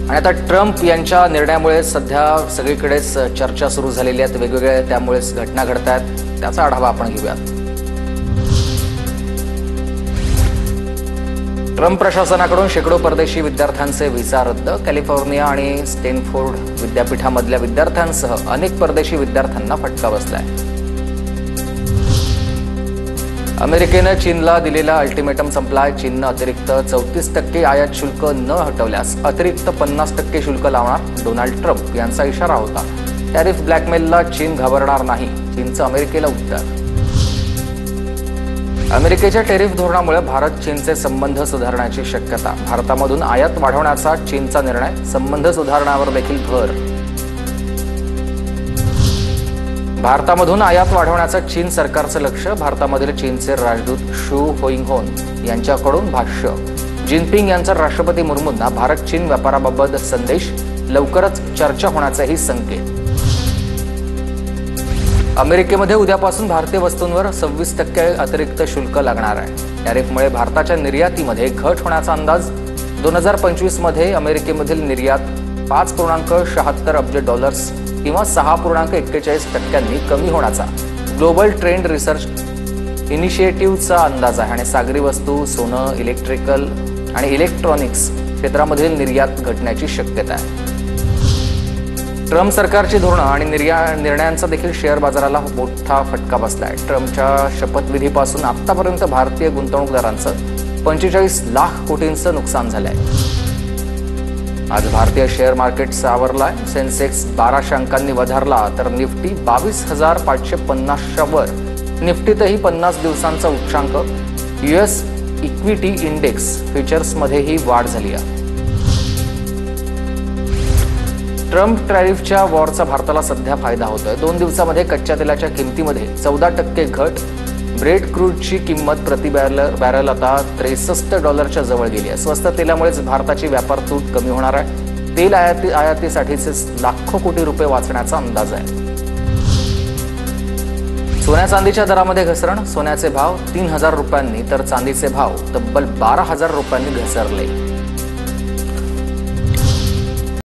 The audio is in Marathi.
आणि आता ट्रम्प यांच्या निर्णयामुळे सध्या सगळीकडेच चर्चा सुरू झालेली आहे। वेगवेगळ्या त्यामुळेच घटना घडतात, त्याचा आढावा आपण घेऊयात। ट्रम्प प्रशासनाकडून शेकडो परदेशी विद्यार्थ्यांचे व्हिसा रद्द। कॅलिफोर्निया आणि स्टॅनफोर्ड विद्यापीठामधल्या विद्यार्थ्यांसह अनेक परदेशी विद्यार्थ्यांना फटका बसलाय। अमेरिकेनं चीनला दिलेला अल्टिमेटम संपलाय। चीननं अतिरिक्त 34% आयात शुल्क न हटवल्यास अतिरिक्त 50% शुल्क लावणार। डोनाल्ड ट्रम्प यांचा इशारा होता। टॅरिफ ब्लॅकमेलला चीन घाबरणार नाही, चीनचं अमेरिकेला उत्तर। अमेरिकेच्या टॅरिफ धोरणामुळे भारत चीनचे संबंध सुधारण्याची शक्यता। भारतामधून आयात वाढवण्याचा चीनचा निर्णय, संबंध सुधारण्यावर देखील भर। भारतामधून आयात वाढवण्याचं चीन सरकारचं लक्ष। भारतामधील चीनचे राजदूत शू होईंगहोन यांच्याकडून भाष्य। जिनपिंग यांचा राष्ट्रपती मुर्मूंना भारत चीन व्यापाराबाबत संदेश। लवकरच चर्चा होण्याचाही संकेत। अमेरिकेमध्ये उद्यापासून भारतीय वस्तूंवर 26% अतिरिक्त शुल्क लागणार आहे। टॅरिफमुळे भारताच्या निर्यातीमध्ये घट होण्याचा अंदाज। 2025 मध्ये अमेरिकेमधील निर्यात $5.76 अब्ज किंवा 6.41% कमी होण्याचा ग्लोबल ट्रेंड रिसर्च इनिशिएटिव्हचा अंदाज आहे। आणि सागरी वस्तू, सोनं, इलेक्ट्रिकल आणि इलेक्ट्रॉनिक्स क्षेत्रामधील निर्यात घटण्याची शक्यता आहे। ट्रम्प सरकारची धोरणं आणि निर्णयांचा देखील शेअर बाजाराला मोठा फटका बसलाय। ट्रम्पच्या शपथविधीपासून आतापर्यंत भारतीय गुंतवणूकदारांचं 45 लाख कोटींचं नुकसान झालंय। आज भारतीय शेअर मार्केट सावरलाय। सेन्सेक्स 1200 अंकांनी वधारला तर निफ्टी 22,550च्या वर। निफ्टीतही 50 दिवसांचा उच्चांक। US इक्विटी इंडेक्स फ्युचर्समध्येही वाढ झाली आहे। ट्रम्प टॅरिफच्या वॉरचा भारताला सध्या फायदा होतोय। 2 दिवसामध्ये कच्च्या तेलाच्या किमतीमध्ये 14% घट। ब्रेड क्रूडची किंमत प्रति बॅरल आता $63च्या जवळ गेली आहे। स्वस्त तेलामुळेच भारताची व्यापार तूट कमी होणार आहे। तेल आयातीसाठीचे लाखो कोटी रुपये वाचण्याचा अंदाज आहे। सोन्या चांदीच्या दरामध्ये घसरण। सोन्याचे भाव 3,000 रुपयांनी तर चांदीचे भाव तब्बल 12,000 रुपयांनी घसरले।